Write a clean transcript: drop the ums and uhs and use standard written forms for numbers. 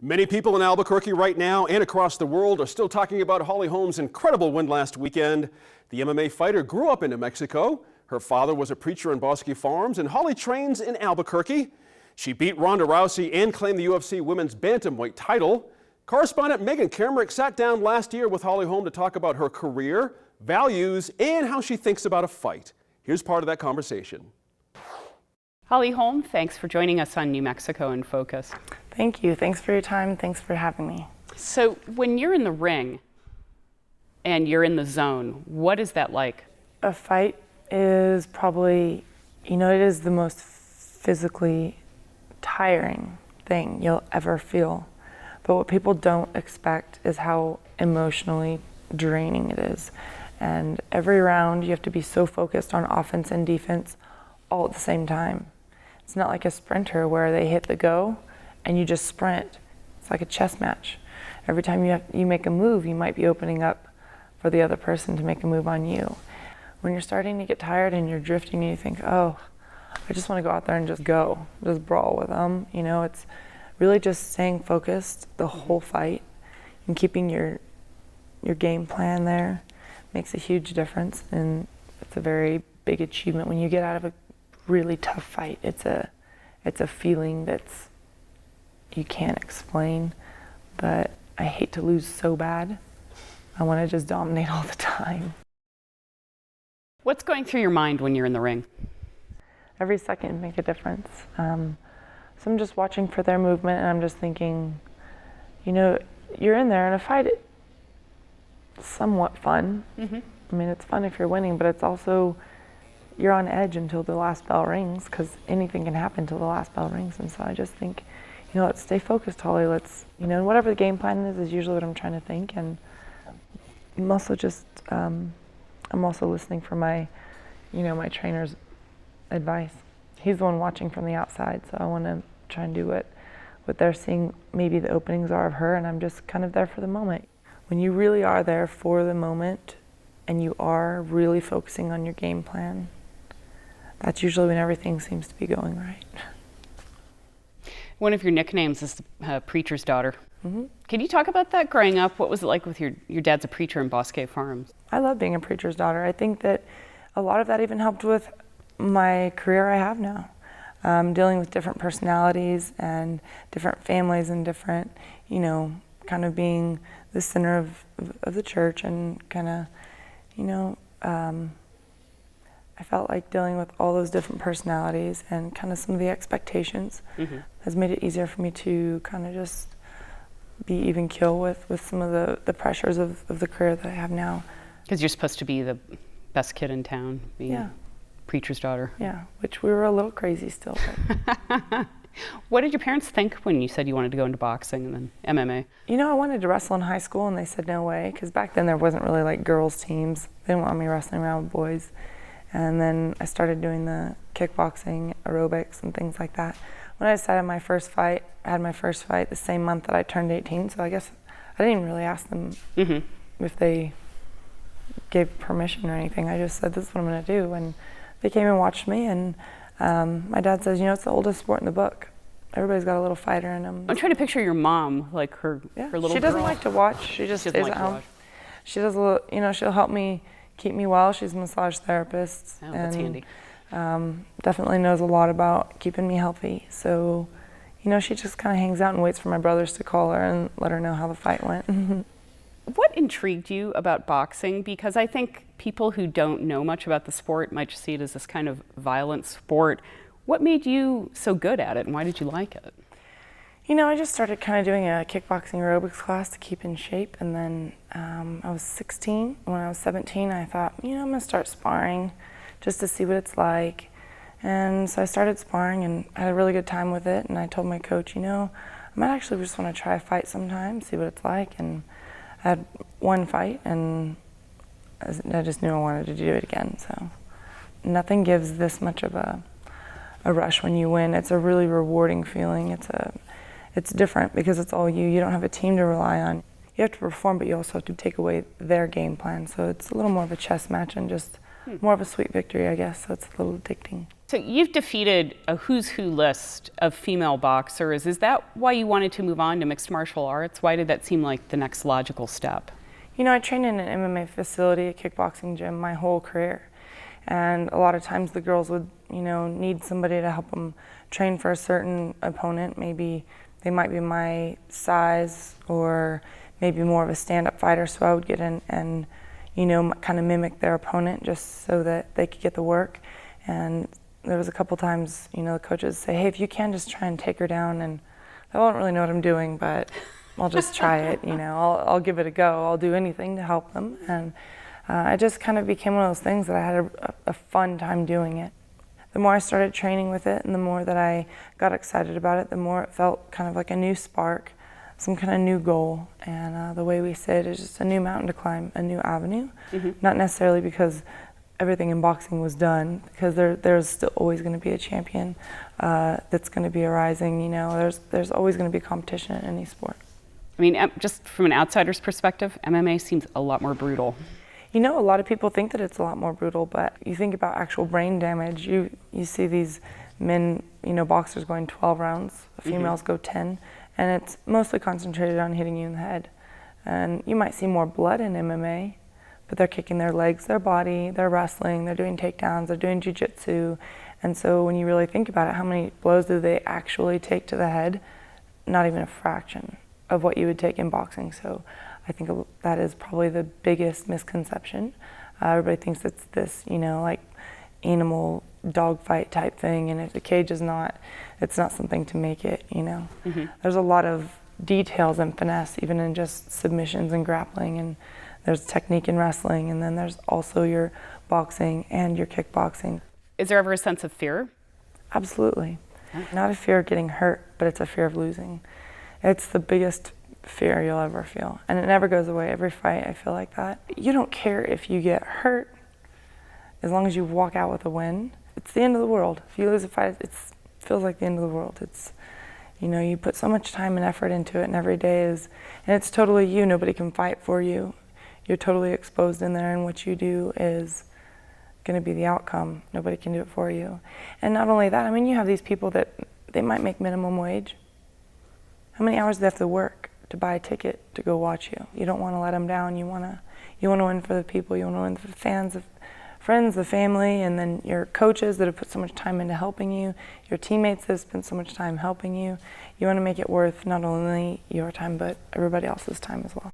Many people in Albuquerque right now and across the world are still talking about Holly Holm's incredible win last weekend. The MMA fighter grew up in New Mexico. Her father was a preacher in Bosque Farms, and Holly trains in Albuquerque. She beat Ronda Rousey and claimed the UFC Women's Bantamweight title. Correspondent Megan Kermerick sat down last year with Holly Holm to talk about her career, values, and how she thinks about a fight. Here's part of that conversation. Holly Holm, thanks for joining us on New Mexico in Focus. Thank you. Thanks for your time. Thanks for having me. So when you're in the ring and you're in the zone, what is that like? A fight is probably, it is the most physically tiring thing you'll ever feel. But what people don't expect is how emotionally draining it is. And every round you have to be so focused on offense and defense all at the same time. It's not like a sprinter where they hit the go and you just sprint. It's like a chess match. Every time you make a move, you might be opening up for the other person to make a move on you. When you're starting to get tired and you're drifting and you think, oh, I just want to go out there and just brawl with them. It's really just staying focused the whole fight and keeping your game plan there makes a huge difference. And it's a very big achievement when you get out of a really tough fight. It's a feeling that's you can't explain, but I hate to lose so bad. I want to just dominate all the time. What's going through your mind when you're in the ring? Every second make a difference. So I'm just watching for their movement and I'm just thinking, you're in there in a fight. It's somewhat fun. Mm-hmm. I mean, it's fun if you're winning, but it's also you're on edge until the last bell rings because anything can happen until the last bell rings. And so I just think, let's stay focused, Holly. Let's, whatever the game plan is usually what I'm trying to think. And I'm also just, I'm also listening for my, my trainer's advice. He's the one watching from the outside. So I want to try and do what they're seeing maybe the openings are of her. And I'm just kind of there for the moment. When you really are there for the moment and you are really focusing on your game plan, that's usually when everything seems to be going right. One of your nicknames is the preacher's daughter. Mm-hmm. Can you talk about that growing up? What was it like with your dad's a preacher in Bosque Farms? I love being a preacher's daughter. I think that a lot of that even helped with my career I have now. Dealing with different personalities and different families and different, kind of being the center of the church and kind of, I felt like dealing with all those different personalities and kind of some of the expectations has made it easier for me to kind of just be even keel with some of the pressures of the career that I have now. Because you're supposed to be the best kid in town, being preacher's daughter. Yeah, which we were a little crazy still. What did your parents think when you said you wanted to go into boxing and then MMA? I wanted to wrestle in high school and they said no way, because back then there wasn't really like girls teams. They didn't want me wrestling around with boys. And then I started doing the kickboxing, aerobics, and things like that. When I decided my first fight, I had my first fight the same month that I turned 18, so I guess I didn't even really ask them if they gave permission or anything. I just said, this is what I'm going to do. And they came and watched me, and my dad says, it's the oldest sport in the book. Everybody's got a little fighter in them. I'm trying to picture your mom, like her little She doesn't girl. like to watch. She just stays at home. She does a little, she'll help me keep me well. She's a massage therapist. Oh, that's handy. Definitely knows a lot about keeping me healthy. So, she just kind of hangs out and waits for my brothers to call her and let her know how the fight went. What intrigued you about boxing? Because I think people who don't know much about the sport might just see it as this kind of violent sport. What made you so good at it, and why did you like it? I just started kind of doing a kickboxing aerobics class to keep in shape, and then I was 16. When I was 17, I thought, I'm going to start sparring just to see what it's like. And so I started sparring and had a really good time with it, and I told my coach, I might actually just want to try a fight sometime, see what it's like. And I had one fight, and I just knew I wanted to do it again. So nothing gives this much of a rush when you win. It's a really rewarding feeling. It's different because it's all you. You don't have a team to rely on. You have to perform, but you also have to take away their game plan. So it's a little more of a chess match and just more of a sweet victory, I guess. So it's a little addicting. So you've defeated a who's who list of female boxers. Is that why you wanted to move on to mixed martial arts? Why did that seem like the next logical step? You know, I trained in an MMA facility, a kickboxing gym, my whole career. And a lot of times the girls would, need somebody to help them train for a certain opponent. Maybe they might be my size or maybe more of a stand-up fighter. So I would get in and, kind of mimic their opponent just so that they could get the work. And there was a couple times, the coaches say, hey, if you can, just try and take her down. And I don't really know what I'm doing, but I'll just try it, I'll give it a go. I'll do anything to help them. And it just kind of became one of those things that I had a fun time doing it. The more I started training with it and the more that I got excited about it, the more it felt kind of like a new spark, some kind of new goal. And the way we say it is just a new mountain to climb, a new avenue. Not necessarily because everything in boxing was done, because there's still always going to be a champion that's going to be arising. There's always going to be competition in any sport. I mean, just from an outsider's perspective, MMA seems a lot more brutal. A lot of people think that it's a lot more brutal, but you think about actual brain damage. You see these men, boxers going 12 rounds, females go 10, and it's mostly concentrated on hitting you in the head. And you might see more blood in MMA, but they're kicking their legs, their body, they're wrestling, they're doing takedowns, they're doing jiu-jitsu. And so when you really think about it, how many blows do they actually take to the head? Not even a fraction of what you would take in boxing. So I think that is probably the biggest misconception. Everybody thinks it's this, like animal dogfight type thing, and if the cage is not, it's not something to make it, There's a lot of details and finesse, even in just submissions and grappling, and there's technique in wrestling, and then there's also your boxing and your kickboxing. Is there ever a sense of fear? Absolutely. Not a fear of getting hurt, but it's a fear of losing. It's the biggest fear you'll ever feel, and it never goes away. Every fight I feel like that. You don't care if you get hurt as long as you walk out with a win. It's the end of the world. If you lose a fight, it feels like the end of the world. It's you put so much time and effort into it, and every day and it's totally you. Nobody can fight for you. You're totally exposed in there, and what you do is going to be the outcome. Nobody can do it for you. And not only that, you have these people that they might make minimum wage. How many hours do they have to work to buy a ticket to go watch you? You don't want to let them down. You want to win for the people. You want to win for the fans, the friends, the family, and then your coaches that have put so much time into helping you, your teammates that have spent so much time helping you. You want to make it worth not only your time, but everybody else's time as well.